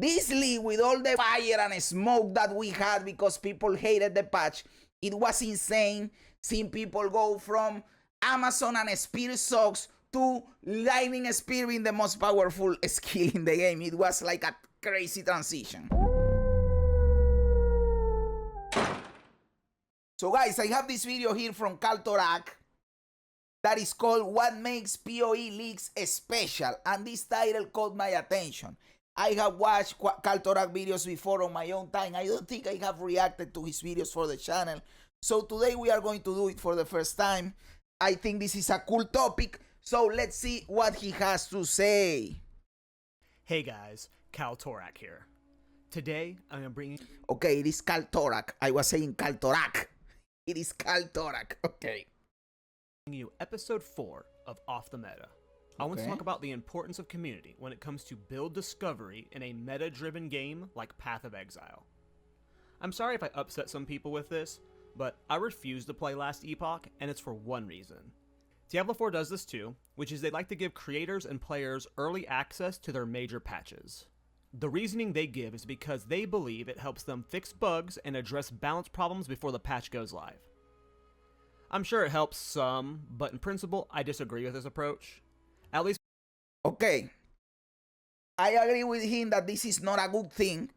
This league, with all the fire and smoke that we had because people hated the patch, it was insane seeing people go from Amazon and Spear Socks to Lightning Spear being the most powerful skill in the game. It was like a crazy transition. So guys, I have this video here from Kaltorak that is called What Makes PoE Leagues Special, and this title caught my attention. I have watched Kaltorak videos before on my own time. I don't think I have reacted to his videos for the channel. So today we are going to do it for the first time. I think this is a cool topic. So let's see what he has to say. Hey guys, Kaltorak here. Today I'm gonna bring you... Okay, it is Kaltorak. I was saying Kaltorak. It is Kaltorak. Okay. Episode 4 of Off the Meta. I want to talk about the importance of community when it comes to build discovery in a meta-driven game like Path of Exile. I'm sorry if I upset some people with this, but I refuse to play Last Epoch, and it's for one reason. Diablo 4 does this too, which is they like to give creators and players early access to their major patches. The reasoning they give is because they believe it helps them fix bugs and address balance problems before the patch goes live. I'm sure it helps some, but in principle, I disagree with this approach. At least... Okay. I agree with him that this is not a good thing.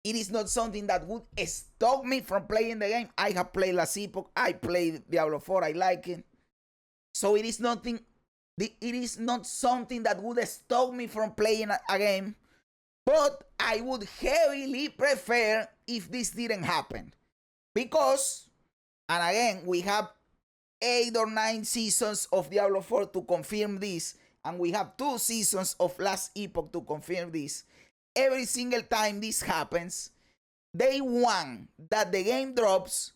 It is not something that would stop me from playing the game. I have played Last Epoch. I played Diablo 4. I like it. So it is nothing. It is not something that would stop me from playing a game. But I would heavily prefer if this didn't happen. Because, and again, we have 8 or 9 seasons of Diablo 4 to confirm this. And we have 2 seasons of Last Epoch to confirm this. Every single time this happens, day 1 that the game drops,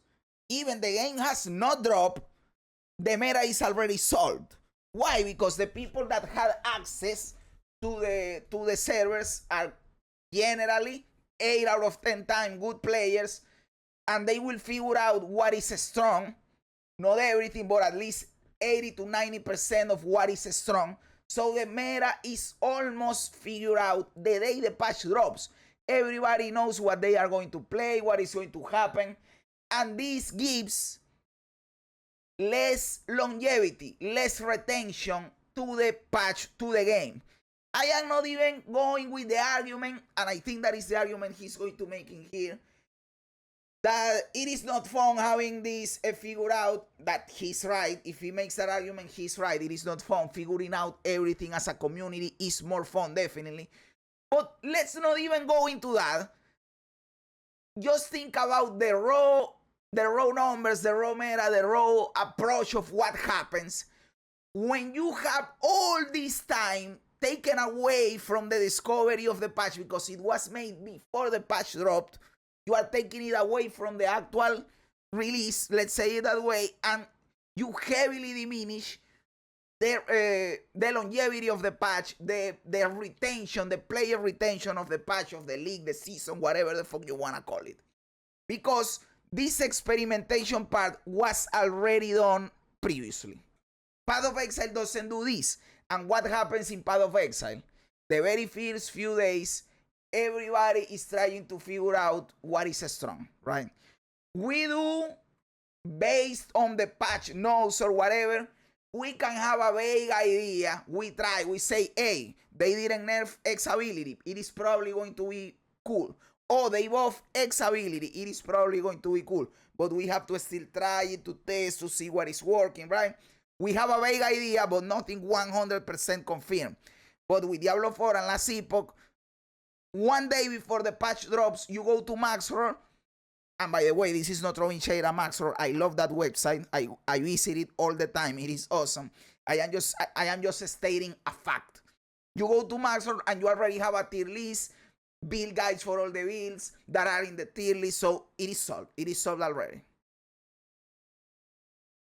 even the game has not dropped, the meta is already solved. Why? Because the people that had access to the servers are generally 8 out of 10 times good players, and they will figure out what is strong. Not everything, but at least 80 to 90% of what is strong. So the meta is almost figured out the day the patch drops. Everybody knows what they are going to play, what is going to happen, and this gives less longevity, less retention to the patch, to the game. I am not even going with the argument, and I think that is the argument he's going to make in here, that it is not fun having this figured out. That he's right. If he makes that argument, he's right. It is not fun. Figuring out everything as a community is more fun, definitely. But let's not even go into that. Just think about the raw numbers, the raw meta, the raw approach of what happens when you have all this time taken away from the discovery of the patch, because it was made before the patch dropped. You are taking it away from the actual release, let's say it that way, and you heavily diminish the longevity of the patch, the retention, the player retention of the patch, of the league, the season, whatever the fuck you want to call it. Because this experimentation part was already done previously. Path of Exile doesn't do this. And what happens in Path of Exile? The very first few days, everybody is trying to figure out what is strong, right? We do, based on the patch notes or whatever, we can have a vague idea. We try, we say, hey, they didn't nerf X ability. It is probably going to be cool. Or they buff X ability. It is probably going to be cool. But we have to still try it, to test, to see what is working, right? We have a vague idea, but nothing 100% confirmed. But with Diablo 4 and Last Epoch, one day before the patch drops, you go to Maxroar. And by the way, this is not throwing shade at Maxroar. I love that website. I visit it all the time. It is awesome. I am just stating a fact. You go to Maxroar and you already have a tier list, build guides for all the builds that are in the tier list. So it is solved. It is solved already.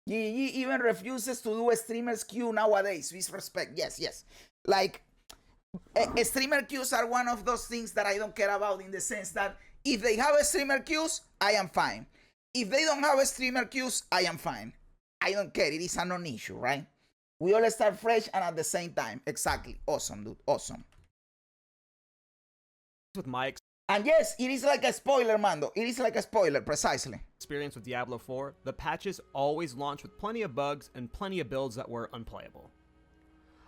GG even refuses to do a streamer's queue nowadays. With respect. Yes, yes. Like, streamer queues are one of those things that I don't care about, in the sense that if they have a streamer queues, I am fine. If they don't have a streamer queues, I am fine. I don't care. It is a non-issue, right? We all start fresh and at the same time. Exactly. Awesome, dude. Awesome. with my And yes, it is like a spoiler, Mando. It is like a spoiler, precisely. experience with Diablo 4, the patches always launch with plenty of bugs and plenty of builds that were unplayable.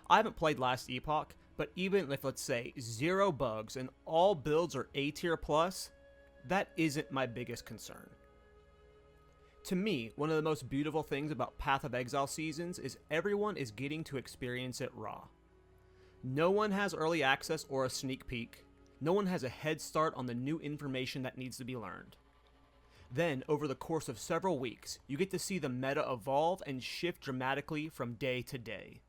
I haven't played Last Epoch, but even if, let's say, 0 bugs and all builds are A tier plus, that isn't my biggest concern. To me, one of the most beautiful things about Path of Exile seasons is everyone is getting to experience it raw. No one has early access or a sneak peek. No one has a head start on the new information that needs to be learned. Then, over the course of several weeks, you get to see the meta evolve and shift dramatically from day to day.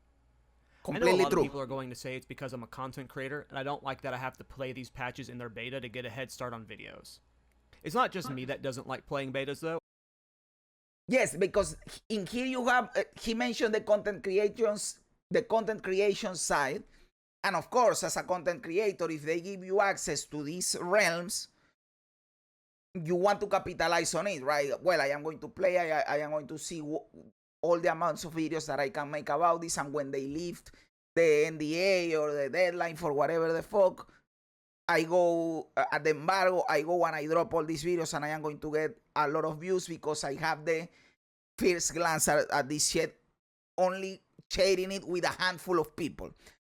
Completely I know a lot true. of people are going to say it's because I'm a content creator, and I don't like that I have to play these patches in their beta to get a head start on videos. It's not just me that doesn't like playing betas, though. Yes, because in here you have, he mentioned the content creation side. And of course, as a content creator, if they give you access to these realms, you want to capitalize on it, right? Well, I am going to play, I am going to see all the amounts of videos that I can make about this, and when they lift the NDA or the deadline for whatever the fuck, I go at the embargo, I go and I drop all these videos, and I am going to get a lot of views because I have the first glance at this shit, only sharing it with a handful of people.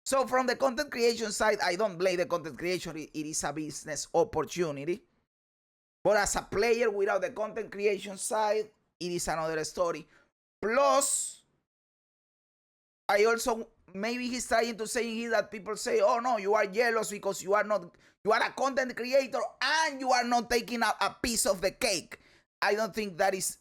So from the content creation side, I don't blame the content creation. It is a business opportunity. But as a player without the content creation side, it is another story. Plus, I also, maybe he's trying to say here that people say, oh no, you are jealous because you are a content creator and you are not taking a piece of the cake. I don't think that is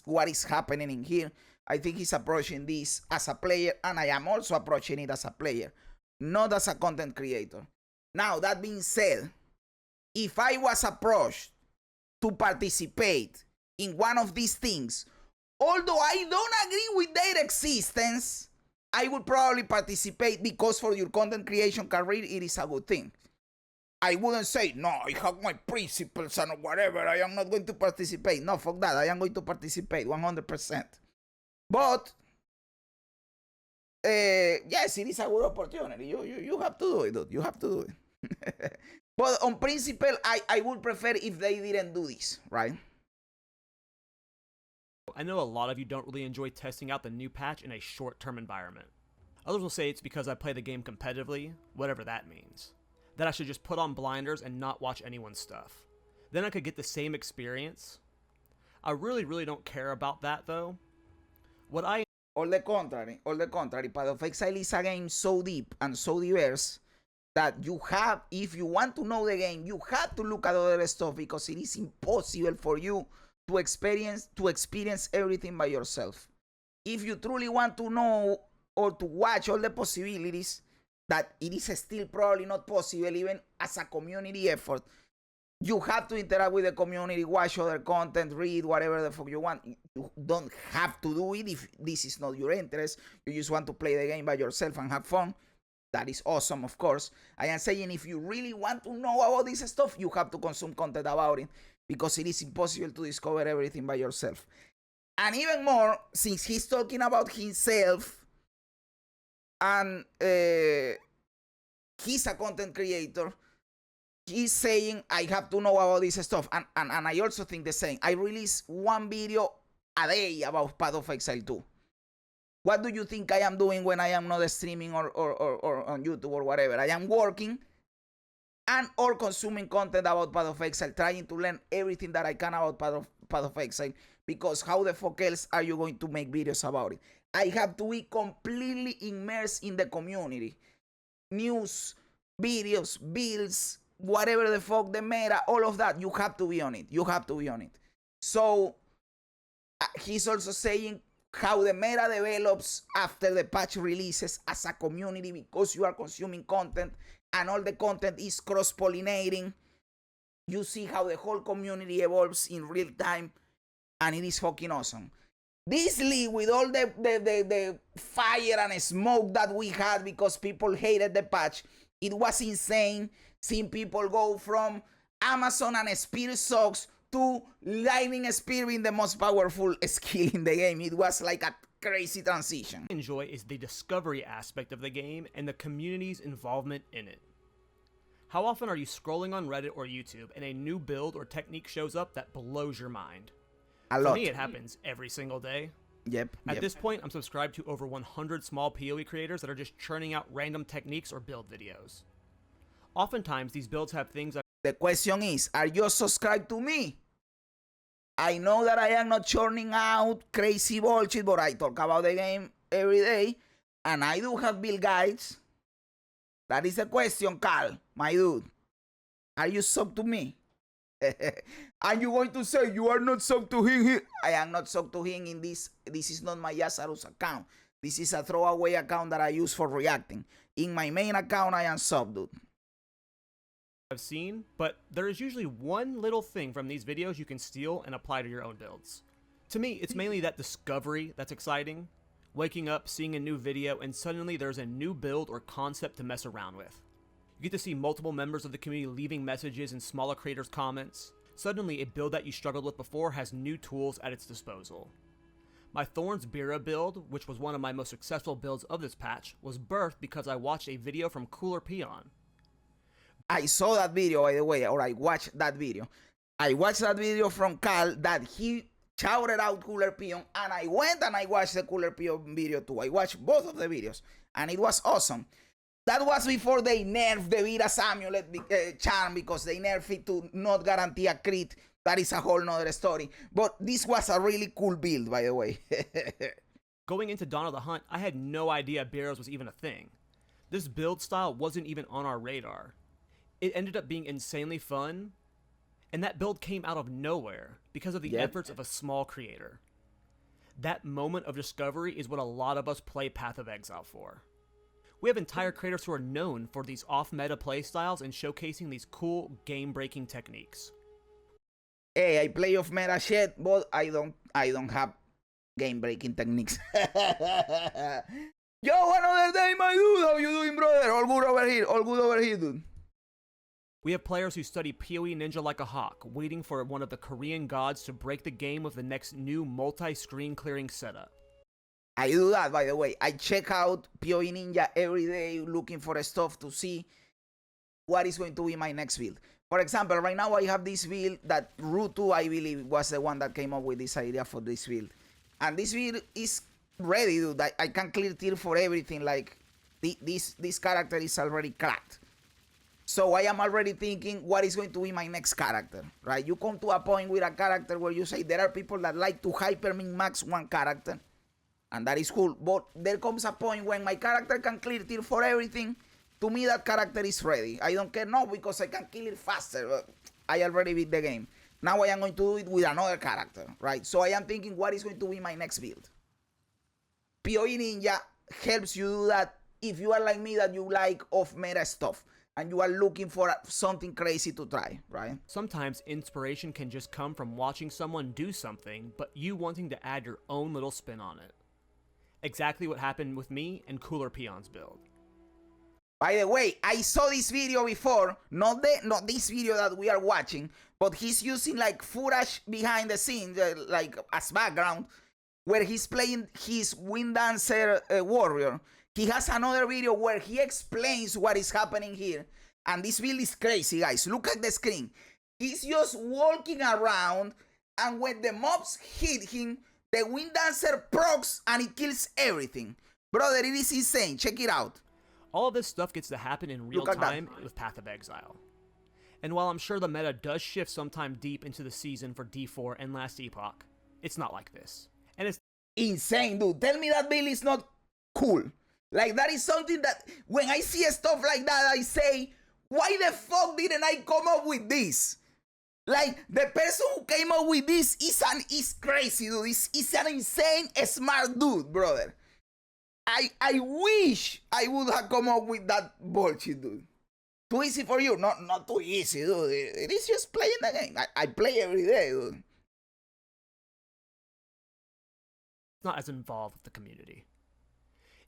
what is happening in here. I think he's approaching this as a player, and I am also approaching it as a player, not as a content creator. Now, that being said, if I was approached to participate in one of these things, although I don't agree with their existence, I would probably participate because for your content creation career, it is a good thing. I wouldn't say, no, I have my principles and whatever, I am not going to participate. No, fuck that, I am going to participate 100%. But yes, it is a good opportunity. You have to do it, dude. You have to do it. But on principle, I would prefer if they didn't do this, right? I know a lot of you don't really enjoy testing out the new patch in a short-term environment. Others will say it's because I play the game competitively, whatever that means. That I should just put on blinders and not watch anyone's stuff. Then I could get the same experience. I really don't care about that, though. All the contrary. Path of Exile is a game so deep and so diverse that you have, if you want to know the game, you have to look at other stuff because it is impossible for you to experience everything by yourself. If you truly want to know or to watch all the possibilities, that it is still probably not possible even as a community effort, you have to interact with the community, watch other content, read whatever the fuck you want. You don't have to do it if this is not your interest. You just want to play the game by yourself and have fun. That is awesome, of course. I am saying if you really want to know about this stuff, you have to consume content about it because it is impossible to discover everything by yourself. And even more, since he's talking about himself and he's a content creator, he's saying I have to know about this stuff, and I also think the same. I release one video a day about Path of Exile 2. What do you think I am doing when I am not streaming or on YouTube or whatever? I am working and or consuming content about Path of Exile, trying to learn everything that I can about Path of Exile, because how the fuck else are you going to make videos about it? I have to be completely immersed in the community. News, videos, builds, whatever the fuck, the meta, all of that, you have to be on it. So he's also saying how the meta develops after the patch releases as a community, because you are consuming content and all the content is cross-pollinating. You see how the whole community evolves in real time, and it is fucking awesome. This league, with all the fire and smoke that we had because people hated the patch, it was insane seeing people go from Amazon and Spear Socks to Lightning Spear being the most powerful skill in the game. It was like a crazy transition. Enjoy is the discovery aspect of the game and the community's involvement in it. How often are you scrolling on Reddit or YouTube and a new build or technique shows up that blows your mind? A lot. For me, it happens every single day. Yep. At this point, I'm subscribed to over 100 small PoE creators that are just churning out random techniques or build videos. Oftentimes, these builds have things The question is, are you subscribed to me? I know that I am not churning out crazy bullshit, but I talk about the game every day, and I do have build guides. That is the question, Carl, my dude. Are you subbed to me? Are you going to say you are not subbed to him? I am not subbed to him in this. This is not my Yazarus account. This is a throwaway account that I use for reacting. In my main account, I am subbed, dude. I've seen, but there is usually one little thing from these videos you can steal and apply to your own builds. To me, it's mainly that discovery that's exciting. Waking up, seeing a new video, and suddenly there's a new build or concept to mess around with. You get to see multiple members of the community leaving messages in smaller creators' comments. Suddenly, a build that you struggled with before has new tools at its disposal. My Thorns Bira build, which was one of my most successful builds of this patch, was birthed because I watched a video from Cooler Peon. I saw that video, by the way, or I watched that video. I watched that video from Cal that he shouted out Cooler Peon, and I went and I watched the Cooler Peon video too. I watched both of the videos, and it was awesome. That was before they nerfed the Vira's amulet charm, because they nerfed it to not guarantee a crit. That is a whole nother story. But this was a really cool build, by the way. Going into Dawn of the Hunt, I had no idea Barrows was even a thing. This build style wasn't even on our radar. It ended up being insanely fun, and that build came out of nowhere because of the efforts of a small creator. That moment of discovery is what a lot of us play Path of Exile for. We have entire creators who are known for these off-meta playstyles and showcasing these cool, game-breaking techniques. Hey, I play off-meta shit, but I don't have game-breaking techniques. Yo, another day, my dude. How you doing, brother? All good over here. All good over here, dude. We have players who study PoE Ninja like a hawk, waiting for one of the Korean gods to break the game with the next new multi-screen clearing setup. I do that, by the way. I check out PoE Ninja every day looking for stuff to see what is going to be my next build. For example, right now I have this build that Rutu, I believe, was the one that came up with this idea for this build. And this build is ready, dude. I can clear tier for everything. Like, this character is already cracked. So I am already thinking what is going to be my next character, right? You come to a point with a character where you say there are people that like to hyper min-max one character, and that is cool. But there comes a point when my character can clear tier for everything. To me, that character is ready. I don't care now because I can kill it faster. I already beat the game. Now I am going to do it with another character, right? So I am thinking what is going to be my next build. PoE Ninja helps you do that if you are like me, that you like off-meta stuff and you are looking for something crazy to try, right? Sometimes inspiration can just come from watching someone do something, but you wanting to add your own little spin on it. Exactly what happened with me and Cooler Peon's build. By the way, I saw this video before, not this video that we are watching, but he's using like footage behind the scenes, like as background, where he's playing his Wind Dancer warrior. He has another video where he explains what is happening here. And this build is crazy, guys. Look at the screen. He's just walking around, and when the mobs hit him, the Wind Dancer procs and it kills everything. Brother, it is insane. Check it out. All of this stuff gets to happen in real time with Path of Exile. And while I'm sure the meta does shift sometime deep into the season for D4 and Last Epoch, it's not like this. And it's insane, dude. Tell me that build is not cool. Like, that is something that when I see stuff like that, I say, why the fuck didn't I come up with this? Like, the person who came up with this is crazy, dude. Is an insane, smart dude, brother. I wish I would have come up with that bullshit, dude. Too easy for you? Not too easy, dude. It is just playing the game. I play every day, dude. not as involved with the community.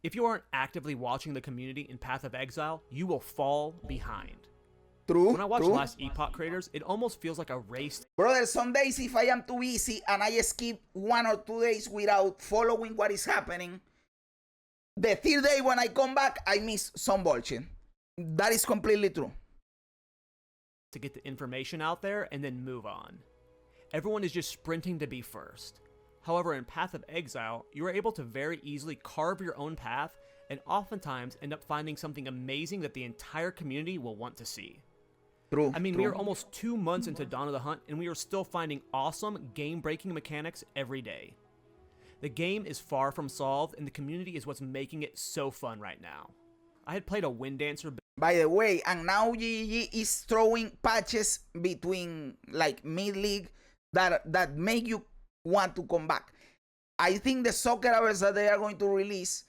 If you aren't actively watching the community in Path of Exile, you will fall behind. True. When I watch Last Epoch creators, it almost feels like a race. Brother, some days if I am too busy and I skip 1 or 2 days without following what is happening, the third day when I come back, I miss some bullshit. That is completely true. to get the information out there and then move on. Everyone is just sprinting to be first. However, in Path of Exile, you are able to very easily carve your own path and oftentimes end up finding something amazing that the entire community will want to see. True. I mean, we are almost 2 months into Dawn of the Hunt, and we are still finding awesome game-breaking mechanics every day. The game is far from solved, and the community is what's making it so fun right now. I had played a Wind Dancer. By the way, and now GG is throwing patches between like mid-league that make you want to come back. I think the soccer hours that they are going to release,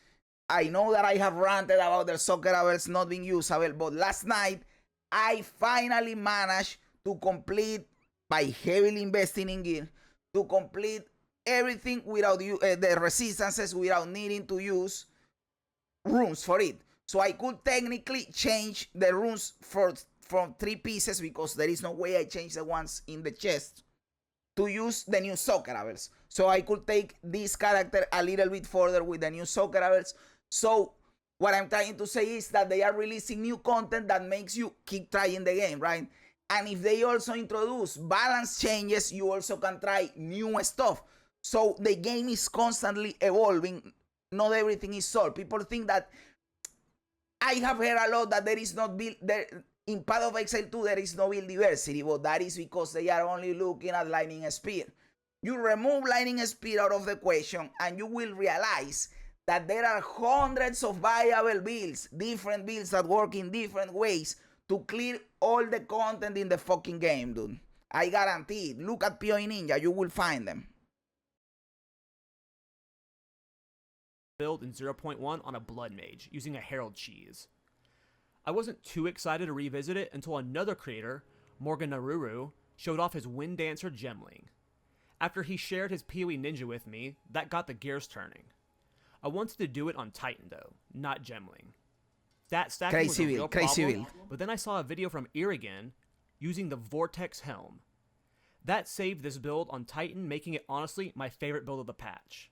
I know that I have ranted about their soccer hours not being usable, but last night I finally managed to complete, by heavily investing in gear, to complete everything without the resistances, without needing to use runes for it. So I could technically change the runes from 3 pieces, because there is no way I change the ones in the chest, to use the new soccer levels. So I could take this character a little bit further with the new soccer levels. So what I'm trying to say is that they are releasing new content that makes you keep trying the game, right? And if they also introduce balance changes, you also can try new stuff. So the game is constantly evolving. Not everything is solved. People think that, I have heard a lot that there is not build there in Path of Exile 2, there is no build diversity, but that is because they are only looking at lightning speed. You remove lightning speed out of the question and you will realize that there are hundreds of viable builds, different builds that work in different ways to clear all the content in the fucking game, dude. I guarantee it. Look at PoE Ninja, you will find them. Build in 0.1 on a Blood Mage using a Herald Cheese. I wasn't too excited to revisit it until another creator, Morgan Naruru, showed off his Wind Dancer Gemling. After he shared his PoE Ninja with me, that got the gears turning. I wanted to do it on Titan though, not Gemling. Stat stacking was a real problem, but then I saw a video from Irigan using the Vortex Helm. That saved this build on Titan, making it honestly my favorite build of the patch.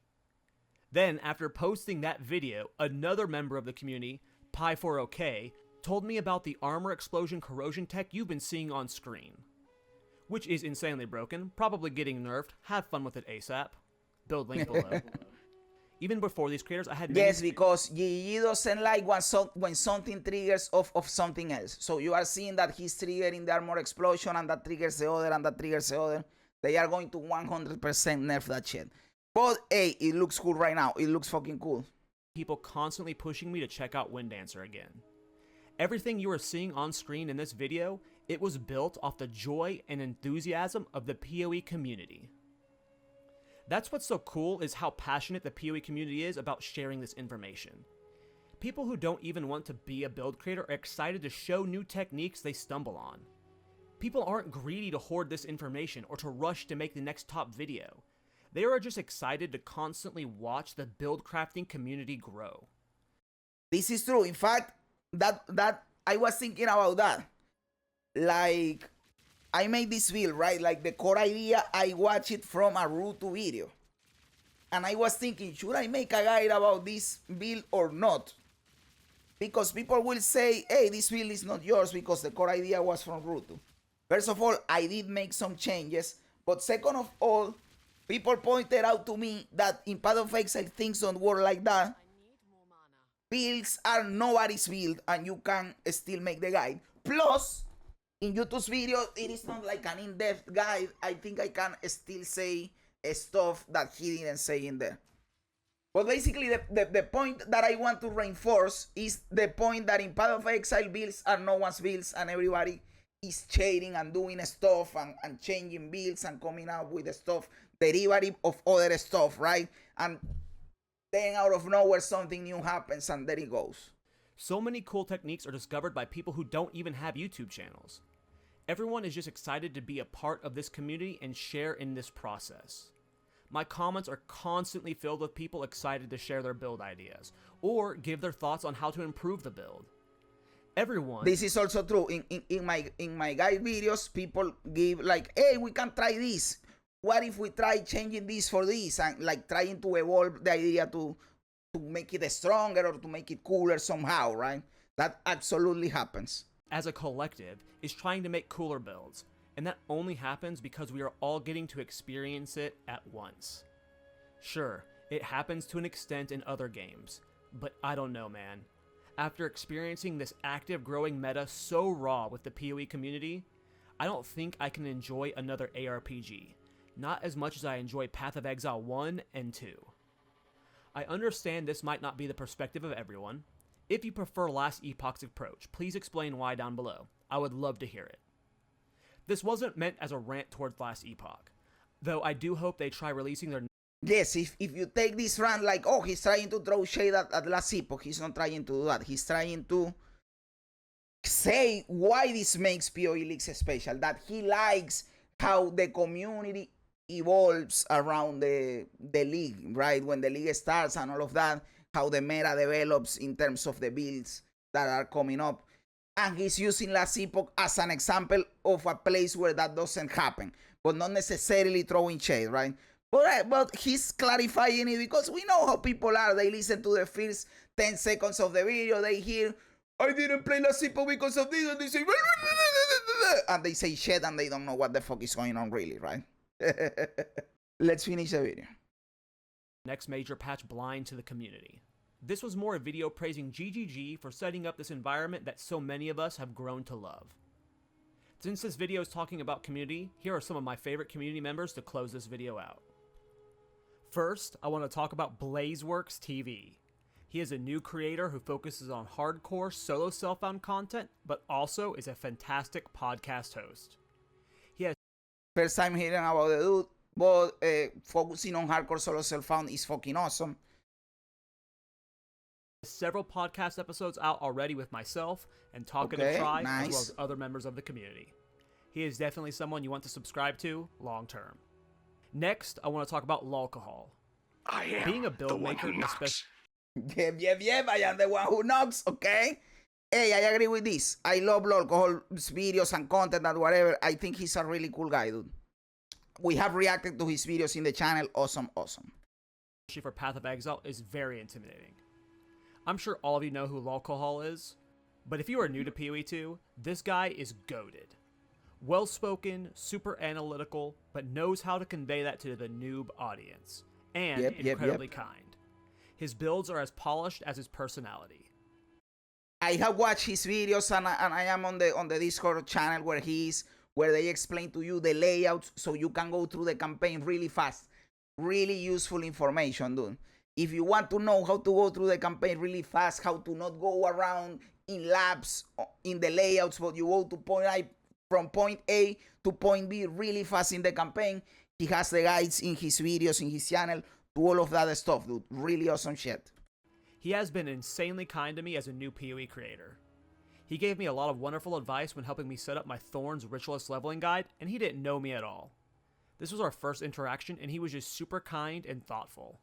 Then, after posting that video, another member of the community, Pi4OK, told me about the armor explosion corrosion tech you've been seeing on screen. Which is insanely broken, probably getting nerfed. Have fun with it ASAP. Build link below. Even before these creators, I had... Yes, because GG doesn't like when something triggers of something else. So you are seeing that he's triggering the armor explosion, and that triggers the other, and that triggers the other. They are going to 100% nerf that shit. But hey, it looks cool right now. It looks fucking cool. People constantly pushing me to check out Wind Dancer again. Everything you are seeing on screen in this video, it was built off the joy and enthusiasm of the PoE community. That's what's so cool, is how passionate the PoE community is about sharing this information. People who don't even want to be a build creator are excited to show new techniques they stumble on. People aren't greedy to hoard this information or to rush to make the next top video. They are just excited to constantly watch the build crafting community grow. This is true. In fact, that I was thinking about that. Like, I made this build, right? Like the core idea, I watched it from a Rutu video. And I was thinking, should I make a guide about this build or not? Because people will say, hey, this build is not yours because the core idea was from Rutu. First of all, I did make some changes. But second of all, people pointed out to me that in Path of Exile things don't work like that. Builds are nobody's build and you can still make the guide. Plus, in YouTube's video, it is not like an in-depth guide. I think I can still say stuff that he didn't say in there. But basically, the point that I want to reinforce is the point that in Path of Exile, builds are no one's builds and everybody is shading and doing stuff and changing builds and coming out with the stuff derivative of other stuff, right? And then out of nowhere something new happens and there it goes. So many cool techniques are discovered by people who don't even have YouTube channels. Everyone is just excited to be a part of this community and share in this process. My comments are constantly filled with people excited to share their build ideas or give their thoughts on how to improve the build. Everyone... This is also true. In my guide videos, people give like, hey, we can try this. What if we try changing this for this, and like trying to evolve the idea to make it stronger or to make it cooler somehow, right? That absolutely happens. as a collective, is trying to make cooler builds, and that only happens because we are all getting to experience it at once. Sure, it happens to an extent in other games, but I don't know, man. After experiencing this active growing meta so raw with the PoE community, I don't think I can enjoy another ARPG, not as much as I enjoy Path of Exile 1 and 2. I understand this might not be the perspective of everyone. If you prefer Last Epoch's approach, please explain why down below. I would love to hear it. This wasn't meant as a rant towards Last Epoch, though I do hope they try releasing their... Yes, if you take this rant like, oh, he's trying to throw shade at Last Epoch, he's not trying to do that. He's trying to say why this makes PoE Leagues special, that he likes how the community evolves around the league, right? When the league starts and all of that, how the meta develops in terms of the builds that are coming up. And he's using Last Epoch as an example of a place where that doesn't happen, but not necessarily throwing shade, right? But he's clarifying it because we know how people are. They listen to the first 10 seconds of the video, they hear, I didn't play Last Epoch because of this, and they say, and they say shit and they don't know what the fuck is going on really, right? Let's finish the video. Next major patch blind to the community. This was more a video praising GGG for setting up this environment that so many of us have grown to love. Since this video is talking about community, here are some of my favorite community members to close this video out. First, I want to talk about Blazeworks TV. He is a new creator who focuses on hardcore solo self-found content, but also is a fantastic podcast host. He has first time hearing about the dude, but focusing on hardcore solo self-found is fucking awesome. Several podcast episodes out already with myself and Talkative Tribe, as well as other members of the community. He is definitely someone you want to subscribe to long term. Next, I want to talk about Lolcohol. I am being a build maker, especially. Yep, I am the one who knocks, okay? Hey, I agree with this. I love Lolcohol's videos and content and whatever. I think he's a really cool guy, dude. We have reacted to his videos in the channel. Awesome. For Path of Exile is very intimidating. I'm sure all of you know who Lolcohol is, but if you are new to PoE 2, this guy is goated. Well-spoken, super analytical, but knows how to convey that to the noob audience, and incredibly kind. His builds are as polished as his personality. I have watched his videos and I am on the Discord channel where they explain to you the layouts so you can go through the campaign really fast. Really useful information, dude. If you want to know how to go through the campaign really fast, how to not go around in laps in the layouts, but you go to from point A to point B really fast in the campaign, he has the guides in his videos, in his channel, to all of that stuff, dude. Really awesome shit. He has been insanely kind to me as a new PoE creator. He gave me a lot of wonderful advice when helping me set up my Thorns Ritualist leveling guide, and he didn't know me at all. This was our first interaction, and he was just super kind and thoughtful.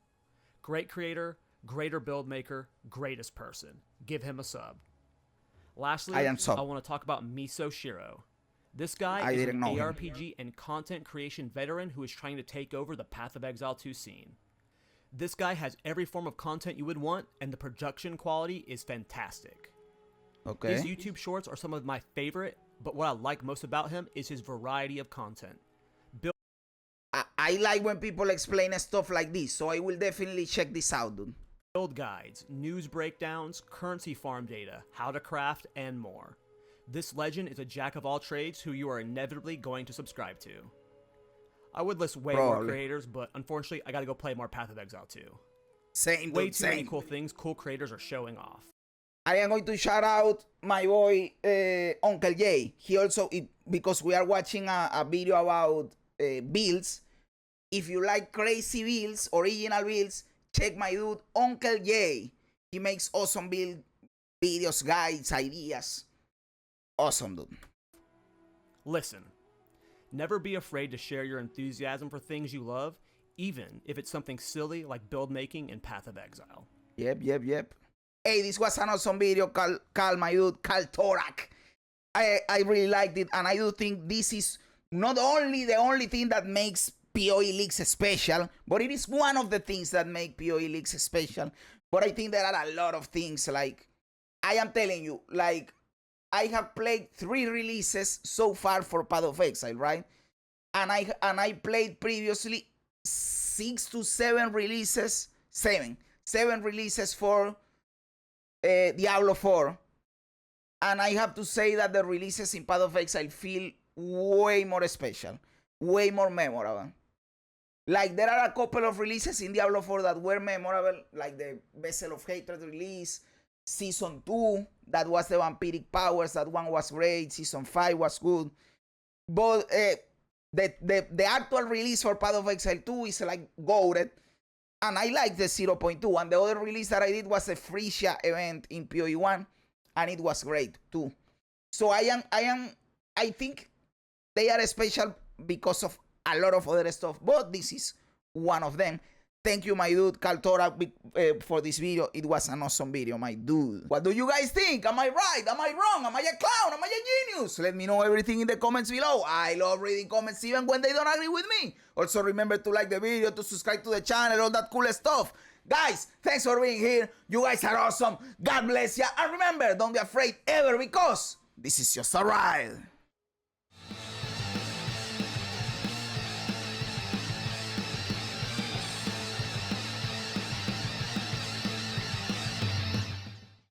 Great creator, greater build maker, greatest person. Give him a sub. Lastly, I want to talk about Miso Shiro. This guy is an ARPG and content creation veteran who is trying to take over the Path of Exile 2 scene. This guy has every form of content you would want, and the production quality is fantastic. Okay. His YouTube shorts are some of my favorite, but what I like most about him is his variety of content. I like when people explain stuff like this, so I will definitely check this out, dude. Build guides, news breakdowns, currency farm data, how to craft, and more. This legend is a jack of all trades who you are inevitably going to subscribe to. I would list way more creators, but unfortunately, I gotta go play more Path of Exile 2. Way too many cool things cool creators are showing off. I am going to shout out my boy, Uncle Jay. He also, because we are watching a video about builds. If you like crazy builds, original builds, check my dude, Uncle Jay. He makes awesome build videos, guides, ideas. Awesome, dude. Listen, never be afraid to share your enthusiasm for things you love, even if it's something silly like build making in Path of Exile. Yep. Hey, this was an awesome video, Carl, my dude, Carl Torak. I really liked it, and I do think this is not only the only thing that makes PoE Leagues special, but it is one of the things that make PoE Leagues special. But I think there are a lot of things, like, I am telling you, like, I have played 3 releases so far for Path of Exile, right? And I played previously 6 to 7 releases, 7 releases for Diablo 4. And I have to say that the releases in Path of Exile feel way more special, way more memorable. Like, there are a couple of releases in Diablo 4 that were memorable, like the Vessel of Hatred release, Season 2, that was the Vampiric Powers, that one was great, Season 5 was good. But the actual release for Path of Exile 2 is like goated, and I like the 0.2, and the other release that I did was a Frisia event in PoE 1, and it was great too. So I think they are special because of a lot of other stuff, but this is one of them. Thank you, my dude, Kaltora, for this video. It was an awesome video, my dude. What do you guys think? Am I right? Am I wrong? Am I a clown? Am I a genius? Let me know everything in the comments below. I love reading comments even when they don't agree with me. Also, remember to like the video, to subscribe to the channel, all that cool stuff. Guys, thanks for being here. You guys are awesome. God bless ya. And remember, don't be afraid ever, because this is just a ride.